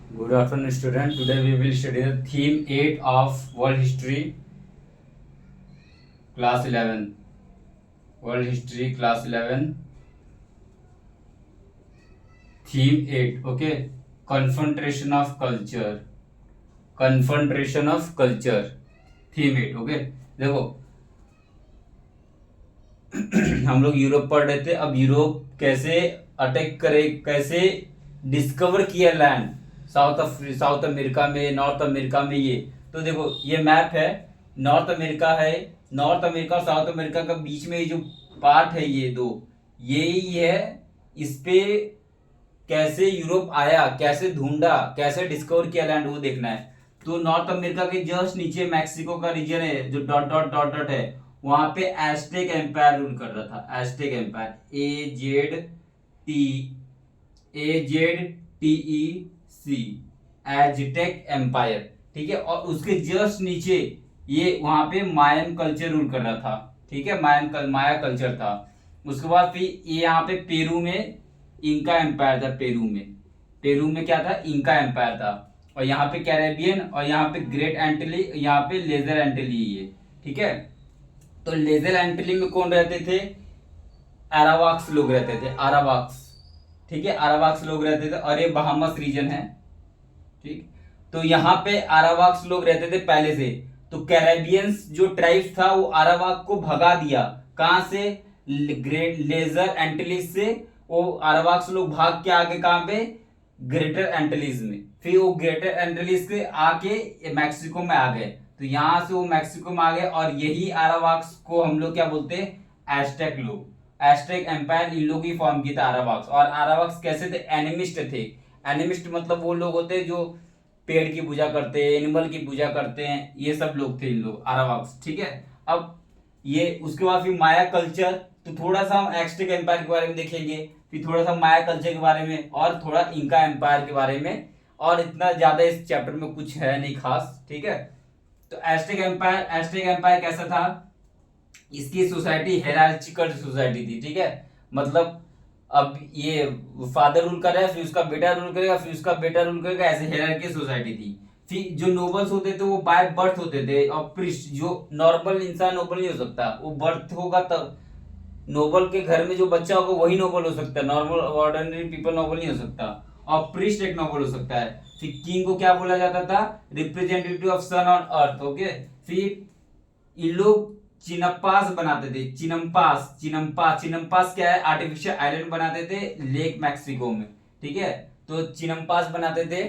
Good afternoon, student. Today we will study the theme 8 of World History, class 11. World History, class 11, theme 8. Okay, confrontation of culture. Confrontation of culture, theme 8. Okay, देखो हम लोग Europe पढ़ रहे थे. अब Europe कैसे attack करे, कैसे डिस्कवर किया लैंड साउथ अमेरिका में, नॉर्थ अमेरिका में. ये तो देखो, ये मैप है. नॉर्थ अमेरिका है. नॉर्थ अमेरिका और साउथ अमेरिका का बीच में ये जो पार्ट है, ये दो, यही है. इस पे कैसे यूरोप आया, कैसे ढूंढा, कैसे डिस्कवर किया लैंड, वो देखना है. तो नॉर्थ अमेरिका के जस्ट नीचे मैक्सिको का रीजन है, जो डॉट डॉट डॉट डॉट है. वहां पे एस्टेक एम्पायर रूल कर रहा था. Aztec empire, T AZTEC, Aztec empire. ठीक है. और उसके जस्ट नीचे ये वहां पे मायन कल्चर रूल कर रहा था. ठीक है, माया कल्चर था. उसके बाद फिर ये यहाँ पे पेरू में इंका एम्पायर था. पेरू में क्या था? इंका एम्पायर था. और यहाँ पे कैरेबियन, और यहाँ पे ग्रेट एंटिली, यहाँ पे लेजर एंटिली है. ठीक है. तो लेजर एंटिली में कौन रहते थे? अरावाक्स लोग रहते थे. अरावाक्स. ठीक है, अरावाक्स लोग रहते थे. और ये बहामस रीजन है. ठीक. तो यहाँ पे अरावाक्स लोग रहते थे पहले से. तो कैरेबियंस जो ट्राइब्स था वो अरावाक को भगा दिया. कहां से? ग्रेट लेजर एंटिलीज से. वो अरावाक्स लोग भाग के आगे कहां पे? ग्रेटर एंटिलीज में. फिर वो ग्रेटर एंटिलीज से आके मैक्सिको में आ गए. तो यहां से वो मैक्सिको में आ गए. और यही अरावाक्स को हम लोग क्या बोलते हैं? एस्टेक लोग. एस्टेक एम्पायर इन लोग ही फॉर्म किया था अरावाक्स. और अरावाक्स कैसे थे? एनिमिस्ट थे. एनिमिस्ट मतलब वो लोग होते हैं जो पेड़ की पूजा करते हैं, एनिमल की पूजा करते हैं. ये सब लोग थे इन लोग, अरावाक्स. ठीक है. अब ये उसके बाद फिर माया कल्चर. तो थोड़ा सा हम एस्टेक एम्पायर के बारे में देखेंगे, फिर थोड़ा सा माया कल्चर के बारे में, और थोड़ा इंका एम्पायर के बारे में. और इतना ज्यादा इस चैप्टर में कुछ है नहीं खास. ठीक है. तो एस्टेक एम्पायर कैसा था? इसकी सोसाइटी हेरार्चिकल सोसाइटी थी. ठीक है. मतलब अब ये फादर रूल कर रहा है, फिर उसका बेटा रूल करेगा, फिर उसका बेटा रूल करेगा, ऐसे हेरार्की सोसाइटी थी. फिर जो नोबल्स होते थे वो बाय बर्थ होते थे. और प्रिस्ट, जो नॉर्मल इंसान नोबल नहीं हो सकता, वो बर्थ होगा तब. नोबल के घर में जो बच्चा होगा वही नोबल हो सकता है. नॉर्मल ऑर्डिनरी पीपल नोबल नहीं हो सकता. और प्रिस्ट एक नोबल हो सकता है. फिर किंग को क्या बोला जाता था? Representative of sun on earth. Okay. फिर इन लोग चिनम्पास बनाते थे. चिनम्पास क्या है? आर्टिफिशियल आइलैंड बनाते थे लेक मैक्सिको में. ठीक है. तो चिनम्पास बनाते थे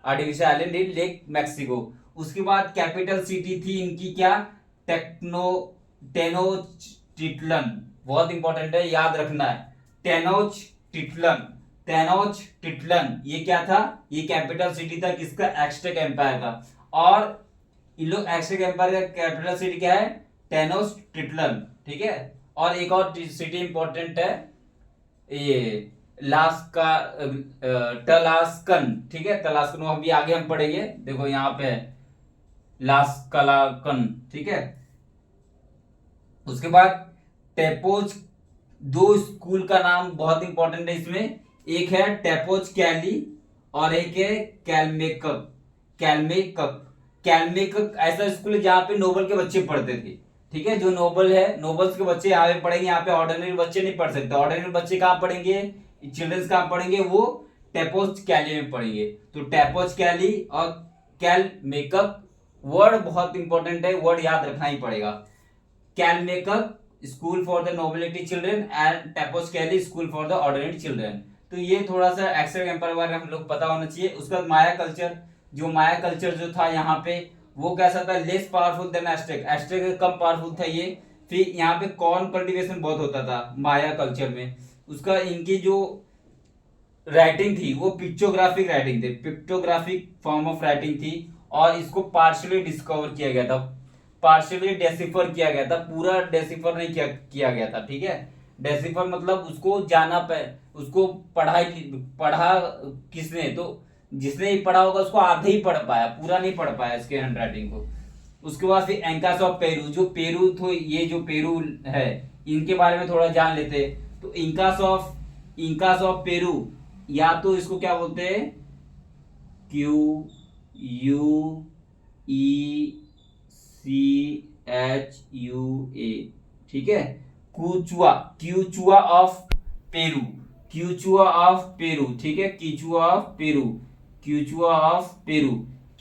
artificial island in lake Mexico. उसके बाद कैपिटल सिटी थी इनकी क्या? टेक्नो टेनोच्टिटलन. बहुत इंपॉर्टेंट है, याद रखना है. टेनोच्टिटलन. टेनोच्टिटलन ये क्या था? ये कैपिटल सिटी था किसका? एस्टेक एम्पायर का. और इन लोग एस्टेक एम्पायर का कैपिटल सिटी क्या है? टेनोच्टिटलन. ठीक है. और एक और सिटी इंपॉर्टेंट है, ये लास्का टलास्कन. ठीक है, टलास्कन वो अभी आगे हम पढ़ेंगे. देखो यहाँ पे है लास्कलाकन. ठीक है. उसके बाद टेपोज. दो स्कूल का नाम बहुत इंपॉर्टेंट है इसमें. एक है टेपोज कैली, और एक है कैलमेकक. कैलमेकक. कैलमेकक ऐसा स्कूल है जहां पे नोबल के बच्चे पढ़ते थे. ठीक है. जो नोबल है, नोबल्स के बच्चे यहाँ पे पढ़ेंगे. यहाँ पे ऑर्डिनरी बच्चे नहीं पढ़ सकते. ऑर्डिनरी बच्चे कहाँ पढ़ेंगे? चिल्ड्रंस कहाँ पढ़ेंगे? वो टेपोज कैली में पढ़ेंगे. तो टेपोज कैली और कैल मेकअप, वर्ड बहुत इंपॉर्टेंट है, वर्ड याद रखना ही पड़ेगा. Calmecac school for the nobility children, and Telpochcalli school for the ordinary children. तो ये थोड़ा सा एक्स्ट्रा एम्पायर बारे में हम लोग पता होना चाहिए. उसके बाद माया कल्चर. जो माया कल्चर जो था यहाँ पे, वो कैसा था? Less powerful than Aztec. Aztec कम पावरफुल था ये. फिर यहाँ पे कॉर्न कल्टीवेशन बहुत होता था माया कल्चर में. उसका इनकी जो राइटिंग थी वो पिक्टोग्राफिक राइटिंग थी. पिक्टोग्राफिक फॉर्म ऑफ राइटिंग थी. और इसको पार्शियली डिस्कवर किया गया था. पार्शियली डेसिफर किया गया था, पूरा डेसिफर नहीं किया गया था. ठीक है. डेसिफर मतलब उसको जाना पे, उसको पढ़ा किसने? तो जिसने ही पढ़ा होगा उसको आधे ही पढ़ पाया, पूरा नहीं पढ़ पाया इसके हैंड राइटिंग को. उसके बाद फिर एंकास ऑफ पेरू. जो पेरू तो ये जो पेरू है, इनके बारे में थोड़ा जान लेते. तो इंकास ऑफ पेरू, या तो इसको क्या बोलते हैं? QUECHUA, ठीक है। Quechua, Quechua of Peru, Quechua of Peru, ठीक है। Quechua of Peru, Quechua of Peru,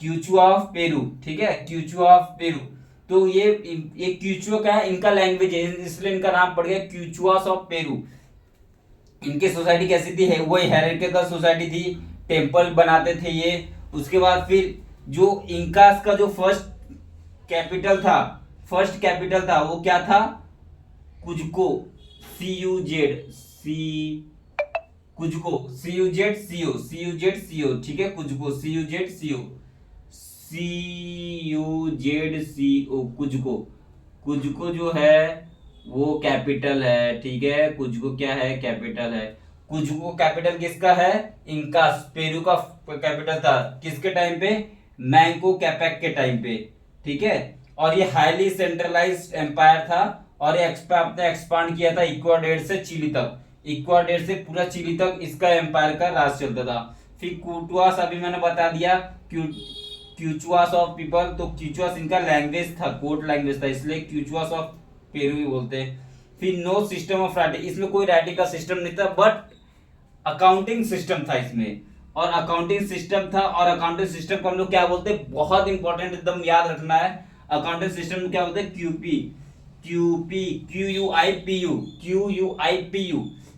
Quechua of Peru, ठीक है। Quechua of Peru. तो ये क्यूचुआ क्या है, इनका लैंग्वेज है, इसलिए इनका नाम पड़ गया क्यूचुआस ऑफ पेरू। इनकी सोसाइटी कैसी थी है, वो हेरेटिकल सोसाइटी थी, टेम्पल बनाते थे ये। उसके बाद फिर जो इंकास का जो फर्स्ट कैपिटल था वो क्या था, कुजको, कुजको, CUZCO, ठीक है। कुजको, CUZCO, कुजको। कुजको जो है वो कैपिटल है, ठीक है। कुजको क्या है, कैपिटल है। कुजको कैपिटल किसका है, इंकास, पेरू का कैपिटल था किसके टाइम पे, मैंको कैपेक के टाइम पे, ठीक है। और ये हाईली सेंट्रलाइज्ड एम्पायर था, और ये आपने एक्सपांड किया था इक्वाडोर से चिली तक, इक्वाडोर से पूरा चिली तक इसका एम्पायर का राज चलता था। फिर क्यूटुआस अभी मैंने बता दिया, क्यूचुआस ऑफ पीपल, तो क्यूचुआस इनका लैंग्वेज था, कोड लैंग्वेज था, इसलिए क्यूचुआस ऑफ पेरू भी बोलते हैं। फिर नो सिस्टम ऑफ राइटिंग, इसमें कोई राइटिंग का सिस्टम नहीं था, बट अकाउंटिंग सिस्टम था इसमें, और अकाउंटिंग सिस्टम था। और अकाउंटिंग सिस्टम को हम लोग क्या बोलते हैं, बहुत इंपॉर्टेंट एकदम याद रखना है, अकाउंटिंग सिस्टम क्या बोलते हैं, क्यूपी, क्यूयूआईपीयू।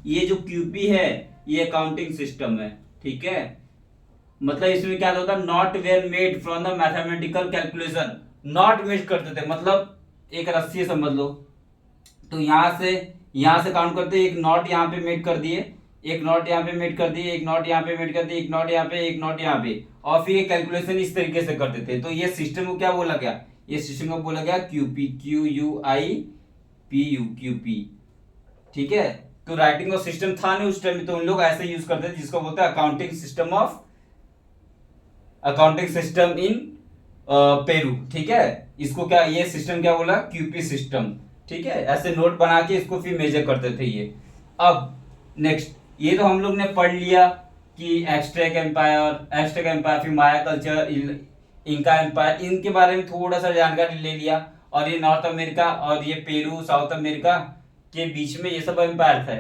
ये जो क्यूपी है ये अकाउंटिंग सिस्टम है, ठीक है। मतलब इसमें क्या होता है, not well made from the mathematical calculation, not made करते थे, मतलब एक रस्सी समझ लो, तो यहां से काउंट करते, एक नॉट यहाँ पे मेड कर दिए, एक नॉट यहाँ पे मेड कर दिए, एक नॉट यहाँ पे मेड कर दिए, एक नॉट यहाँ पे, एक नॉट यहाँ पे, और फिर ये कैलकुलेशन इस तरीके से करते थे। तो ये सिस्टम को क्या बोला गया, ये सिस्टम को बोला गया क्यूपी, क्यूपी, ठीक है। तो राइटिंग का सिस्टम था नहीं उस टाइम में, तो उन लोग ऐसे यूज करते थे, जिसको बोलते हैं अकाउंटिंग सिस्टम इन पेरू, ठीक है। इसको क्या, ये सिस्टम क्या बोला, क्यूपी सिस्टम, ठीक है। ऐसे नोट बना के इसको फिर मेजर करते थे ये। अब नेक्स्ट, ये तो हम लोग ने पढ़ लिया कि एज़टेक एम्पायर, फिर माया कल्चर, इंका एम्पायर, इनके बारे में थोड़ा सा जानकारी ले लिया। और ये नॉर्थ अमेरिका और ये पेरू साउथ अमेरिका के बीच में ये सब एम्पायर था।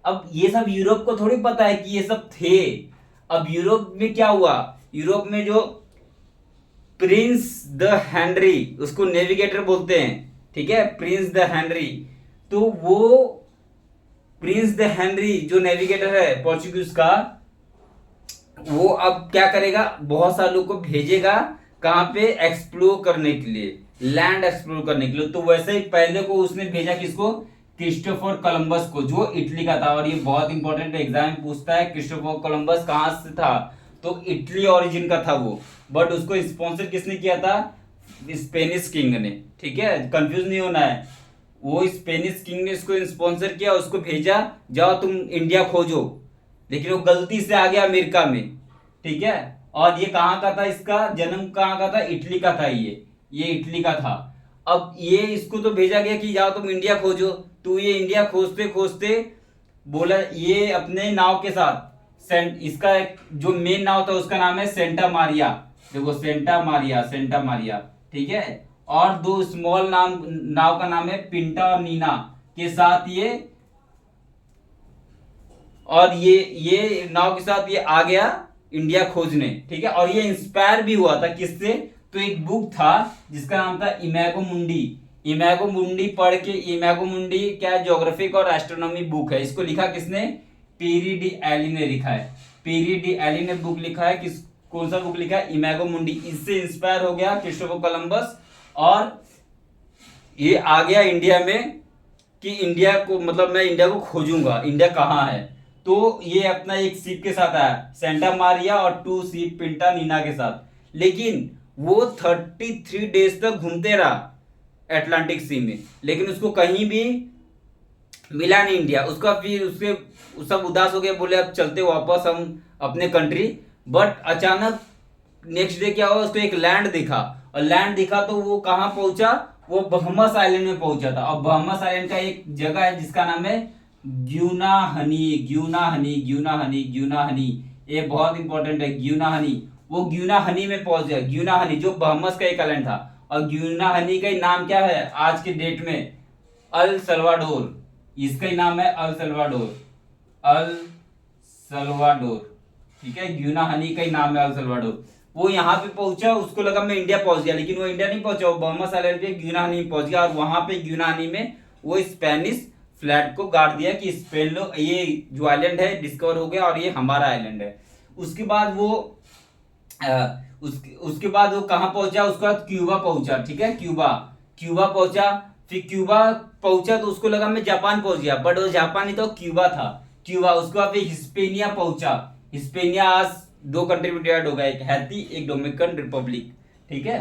अब ये सब यूरोप को थोड़ी पता है कि ये सब थे। अब यूरोप में क्या हुआ, यूरोप में जो प्रिंस द हेनरी, उसको नेविगेटर बोलते हैं, ठीक है, प्रिंस द हेनरी। तो वो प्रिंस द हेनरी जो नेविगेटर है पोर्चुगीज का, वो अब क्या करेगा, बहुत सारे लोग को भेजेगा कहां पे, एक्सप्लोर करने के लिए, लैंड एक्सप्लोर करने के लिए। तो वैसे ही पहले को उसने भेजा किसको, क्रिस्टोफर कोलंबस को, जो इटली का था। और ये बहुत इंपॉर्टेंट एग्जाम पूछता है, क्रिस्टोफर कोलंबस कहां से था, तो इटली ओरिजिन का था वो, बट उसको स्पॉन्सर किसने किया था, स्पेनिश किंग ने, ठीक है, कंफ्यूज नहीं होना है। वो स्पेनिश किंग ने इसको स्पॉन्सर किया, उसको भेजा, जाओ तुम इंडिया खोजो, लेकिन वो गलती से आ गया अमेरिका में, ठीक है। और ये कहाँ का था, इसका जन्म कहाँ का था, इटली का था, ये इटली का था। अब ये इसको तो भेजा गया कि जाओ तुम इंडिया खोजो, तो ये इंडिया खोजते खोजते बोला, ये अपने नाव के साथ, इसका जो मेन नाव था उसका नाम है सेंटा मारिया, देखो सेंटा मारिया, ठीक है। और दो स्मॉल नाव का नाम है पिंटा और नीना के साथ ये, और ये नाव के साथ ये आ गया इंडिया खोजने, ठीक है। और ये इंस्पायर भी हुआ था किससे, तो एक बुक था जिसका नाम था इमेगो मुंडी पढ़ के, इमेगो मुंडी क्या ज्योग्राफिक और एस्ट्रोनॉमी बुक है, इसको लिखा किसने, पीरी डी एली ने लिखा है, पीरी डी एली ने बुक लिखा है, कौन सा बुक लिखा है, इमेगो मुंडी। इससे इंस्पायर हो गया क्रिस्टोफर कोलंबस, और ये आ गया इंडिया में कि इंडिया को, मतलब मैं इंडिया को खोजूंगा, इंडिया कहाँ है। तो ये अपना एक शिप के साथ आया, सेंटा मारिया, और 2 शिप पिंटा नीना के साथ। लेकिन वो 33 डेज तक घूमते रहा अटलांटिक सी में, लेकिन उसको कहीं भी मिला नहीं इंडिया। उसका फिर उसके सब उदास हो गए, बोले अब चलते वापस हम अपने कंट्री। बट अचानक नेक्स्ट डे क्या हुआ, उसको एक लैंड दिखा, और लैंड दिखा तो वो कहाँ पहुंचा, वो बहमस आइलैंड में पहुंचा था। और बहमस आइलैंड का एक जगह है जिसका नाम है ग्यूना हनी, ये बहुत इंपॉर्टेंट है, ग्यूना हनी। वो ग्यूना हनी में पहुंच गया। ग्यूना हनी जो बहमस का एक आइलैंड था, और ग्यूना हनी का ही नाम क्या है आज के डेट में? El Salvador. इसका ही नाम है अल सल्वाडोर। अल सल्वाडोर, ठीक है, ग्यूना हनी का ही नाम है अल सल्वाडोर। वो यहाँ पे पहुंचा, उसको लगा मैं इंडिया पहुंच गया, लेकिन वो इंडिया नहीं पहुंचा, वो बहमस आइलैंड पे ग्यूना हनी पहुंच गया। और वहां पे ग्यूना हनी में वो स्पेनिश फ्लैग को गाड़ दिया कि स्पेन लोग, ये जो आइलैंड है डिस्कवर हो गया और ये हमारा आइलैंड है। उसके बाद वो उसके बाद वो कहाँ पहुंचा? उसके बाद क्यूबा पहुंचा, ठीक है, क्यूबा। क्यूबा पहुंचा, फिर क्यूबा पहुंचा तो उसको लगा मैं जापान पहुंच गया, बट वो जापान नहीं था, क्यूबा था, क्यूबा। उसके बाद फिर हिस्पेनिया पहुंचा। हिस्पेनिया आज दो कंट्री में डिवाइड हो गया, एक हैती, एक डोमिनिकन रिपब्लिक, ठीक है,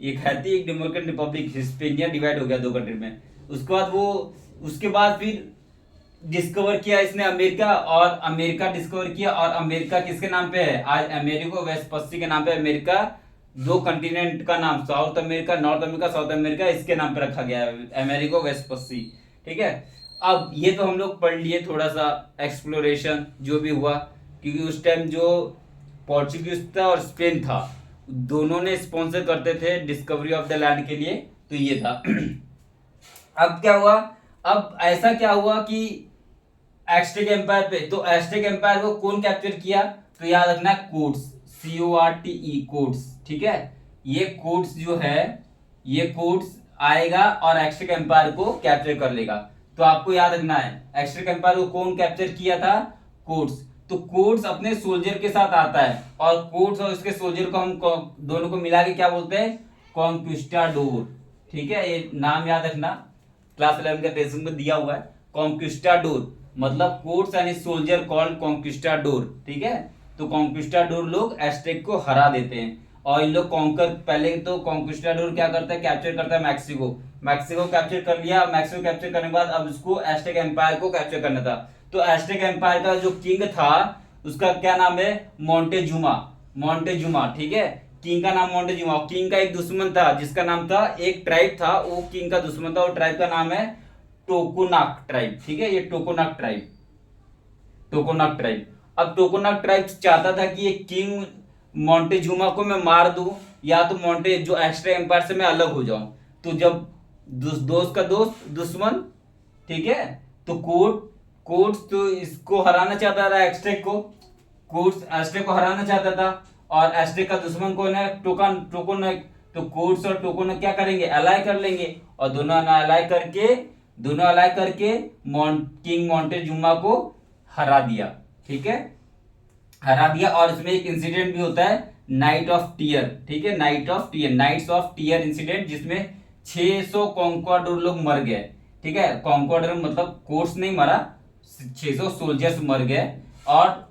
एक हैती, एक डोमिनिकन रिपब्लिक, हिस्पेनिया डिवाइड हो गया दो कंट्री में। उसके बाद वो, उसके बाद फिर डिस्कवर किया इसने अमेरिका, और अमेरिका डिस्कवर किया। और अमेरिका किसके नाम पे है आज? अमेरिको वेस्पसी के नाम पे अमेरिका, दो कंटिनेंट का नाम, south America, north America, south America, इसके नाम पे रखा गया है अमेरिको वेस्पसी, ठीक है। अब ये तो हम लोग पढ़ लिए थोड़ा सा एक्सप्लोरेशन जो भी हुआ, क्योंकि उस टाइम जो पोर्चुगीज था और स्पेन था, दोनों ने स्पॉन्सर करते थे डिस्कवरी ऑफ द लैंड के लिए, तो ये था। अब क्या हुआ? अब ऐसा क्या हुआ कि एस्टेक एम्पायर पे, तो एस्टेक एम्पायर को कौन कैप्चर किया? तो याद रखना कोट्स, CORTE, कोट्स, ठीक है। ये कोट्स जो है, ये कोट्स आएगा और एस्टेक एम्पायर को कैप्चर कर लेगा। तो आपको याद रखना है एस्टेक एम्पायर को कौन कैप्चर किया था? कोट्स। तो कोट्स अपने सोल्जर के साथ आता है, और कोट्स और इसके सोल्जर को हम दोनों को मिला के क्या बोलते हैं? कॉन्क्विस्टाडोर, ठीक है, ये नाम याद रखना, क्लास 11 का टेक्स्ट में दिया हुआ है। कॉन्क्विस्टाडोर मतलब कोट्स एंड सोल्जर कॉल्ड कॉन्क्विस्टाडोर, ठीक है। तो कॉन्क्विस्टाडोर लोग एस्टेक को हरा देते हैं, और इन लोग कॉन्कर, पहले तो कॉन्क्विस्टाडोर क्या करता है? कैप्चर करता है मैक्सिको। मैक्सिको कैप्चर कर लिया। मैक्सिको कैप्चर करने के बाद अब उसको एस्टेक एम्पायर को कैप्चर करना था। तो एस्टेक एम्पायर का जो किंग था उसका क्या नाम है? मोंटेजुमा। मोंटेजुमा, ठीक है, किंग का नाम मोंटेजुमा। किंग का एक दुश्मन था जिसका नाम था, एक ट्राइब था, वो किंग का दुश्मन था, वो ट्राइब का नाम है टोकोनाक ट्राइब, ठीक है, ये टोकोनाक ट्राइब, टोकोनाक ट्राइब। अब टोकोनाक ट्राइब चाहता था कि ये किंग मोंटेजुमा को मैं मार दूं, या तो मोंटे जो एस्टेक एम्पायर से मैं अलग हो जाऊं। तो जब दोस्त का दोस्त दुश्मन, ठीक है, तो कोर्ट्स तो इसको हराना चाहता था, एस्टेक को, कोर्ट्स एस्टेक को हराना चाहता था। और एस्टेक का दुश्मन कौन है? टोकोनाक। तो कोर्ट्स और टोकोनाक क्या करेंगे? अलाय कर लेंगे, और दोनों अलाय करके किंग मोंटेजुमा को हरा दिया, ठीक है, हरा दिया। और इसमें एक इंसिडेंट भी होता है, नाइट ऑफ टीयर, ठीक है, नाइट्स ऑफ टीयर इंसिडेंट, जिसमें 600 कॉन्क्वाडोर लोग मर गए, ठीक है। कॉन्क्वाडोर मतलब कोर्ट्स नहीं मरा, 600 सोल्जर्स मर गए। और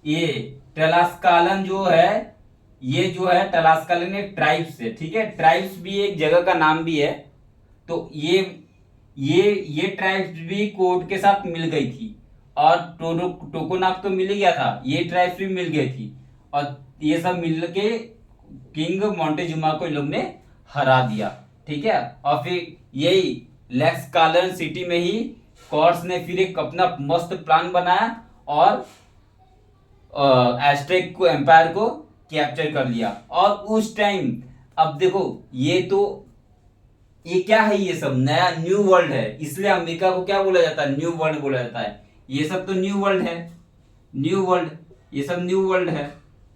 ये टलास्कालन जो है, ये जो है टलास्कालन एक ट्राइब्स है, ठीक है, ट्राइब्स भी एक जगह का नाम भी है। तो ये ट्राइब्स भी कोर्ट के साथ मिल गई थी, और टोकोनाक तो मिल गया था, ये ट्राइब्स भी मिल गई थी, और ये सब मिल के किंग मोंटेजुमा को इन लोग ने हरा दिया, ठीक है। और फिर यही लेक्सकालन सिटी में ही कॉर्ट्स ने फिर एक अपना मस्त प्लान बनाया, और एस्टेक को एम्पायर को कैप्चर कर लिया। और उस टाइम, अब देखो, ये क्या है? ये सब नया न्यू वर्ल्ड है, इसलिए अमेरिका को क्या बोला जाता है? न्यू वर्ल्ड बोला जाता है। ये सब तो न्यू वर्ल्ड है, न्यू वर्ल्ड, ये सब न्यू वर्ल्ड है,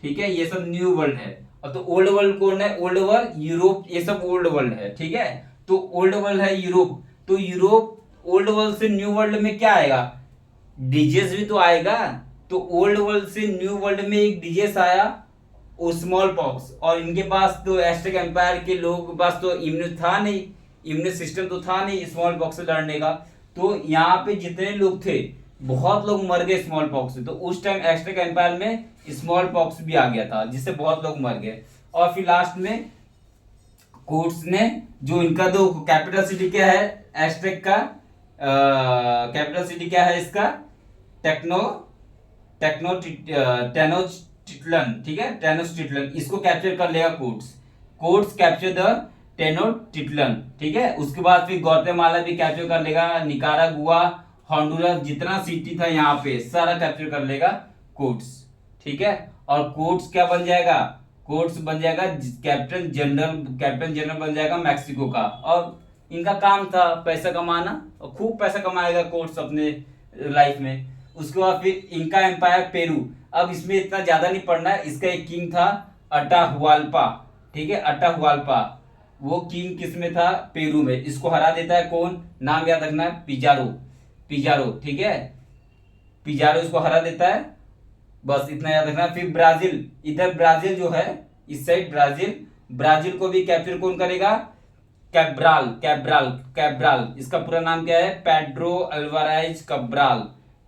ठीक है, ये सब न्यू वर्ल्ड है। अब तो ओल्ड वर्ल्ड कौन है? ओल्ड वर्ल्ड यूरोप, ये सब ओल्ड वर्ल्ड है, ठीक है। तो ओल्ड वर्ल्ड है यूरोप, तो यूरोप, ओल्ड वर्ल्ड से न्यू वर्ल्ड में क्या आएगा? डिजीज भी तो आएगा। तो ओल्ड वर्ल्ड से न्यू वर्ल्ड में एक डिजीज आया, वो स्मॉल पॉक्स। और इनके पास तो एस्टेक एम्पायर के लोगों के पास तो इम्यून था नहीं, इम्यून सिस्टम तो था नहीं स्मॉल पॉक्स से लड़ने का। तो यहाँ पे जितने लोग थे, बहुत लोग मर गए स्मॉल पॉक्स से। तो उस टाइम एस्टेक एम्पायर में स्मॉल पॉक्स भी आ गया था, जिससे बहुत लोग मर गए। और फिर लास्ट में कोर्ट्स ने, जो इनका तो कैपिटल सिटी क्या है एस्टेक का? कैपिटल सिटी क्या है इसका? टेनोच्टिट्लन, ठीक है, टेनोच्टिट्लन, इसको कैप्चर कर लेगा कोर्ट्स कैप्चर द टेनोच्टिट्लन, ठीक है। उसके बाद फिर ग्वाटेमाला भी कैप्चर कर लेगा, निकारागुआ, होंडुरास, जितना सिटी था यहाँ पे सारा कैप्चर कर लेगा कोर्ट्स, ठीक है। और कोर्ट्स क्या बन जाएगा, कोर्ट्स बन जाएगा कैप्टन जनरल बन जाएगा मैक्सिको का। और इनका काम था पैसा कमाना, और खूब पैसा कमाएगा कोर्ट्स अपने लाइफ में। उसके बाद फिर इनका एम्पायर पेरू। अब इसमें इतना ज्यादा नहीं पढ़ना है, इसका एक किंग था अटाहुआल्पा, ठीक है, अटाहुआल्पा। वो किंग किस में था, पेरू में। इसको हरा देता है कौन, नाम याद रखना है, पिजारो, पिजारो, ठीक है, पिजारो इसको हरा देता है, बस इतना याद रखना। फिर ब्राजील, इधर ब्राजील जो है इस साइड ब्राजील, ब्राजील को भी कैप्चर कौन करेगा, कैब्राल, कैब्राल, कैब्राल। इसका पूरा नाम क्या है, Pedro Alvares Cabral,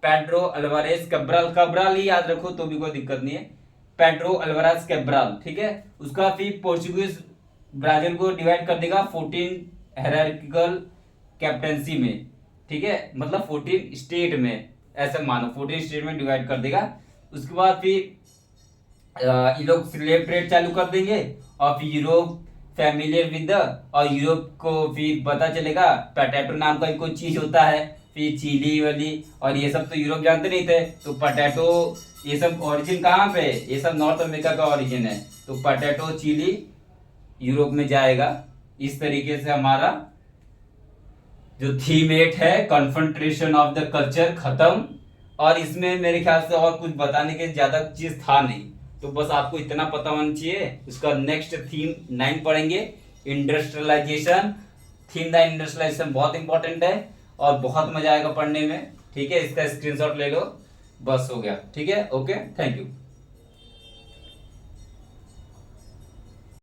Pedro Alvares Cabral. Cabral ही याद रखो तो भी कोई दिक्कत नहीं है, पेड्रो अल्वारेज कैब्राल, ठीक है। उसका फिर पोर्चुगीज ब्राजील को डिवाइड कर देगा 14 हायरार्किकल कैप्टेंसी में, ठीक है, मतलब 14 स्टेट में, ऐसा मानो 14 स्टेट में डिवाइड कर देगा। उसके बाद फिर ये लोग स्लेव ट्रेड चालू कर देंगे, और फिर यूरोप फैमिलियर विद और यूरोप को फिर पता चलेगा पोटैटो नाम का भी कोई चीज होता है। फिर चिली वाली और ये सब तो यूरोप जानते नहीं थे, तो पोटैटो ये सब ओरिजिन कहाँ पे है, ये सब नॉर्थ अमेरिका का ओरिजिन है, तो पोटैटो चिली यूरोप में जाएगा। इस तरीके से हमारा जो थीम 8 है कॉन्फेंट्रेशन ऑफ द कल्चर खत्म। और इसमें मेरे ख्याल से और कुछ बताने के ज्यादा चीज था नहीं, तो बस आपको इतना पता होना चाहिए। उसका नेक्स्ट थीम 9 पढ़ेंगे, इंडस्ट्रियलाइजेशन। थीम 9 इंडस्ट्रियलाइजेशन बहुत इंपॉर्टेंट है और बहुत मजा आएगा पढ़ने में, ठीक है। इसका स्क्रीनशॉट ले लो, बस हो गया, ठीक है, ओके, थैंक यू।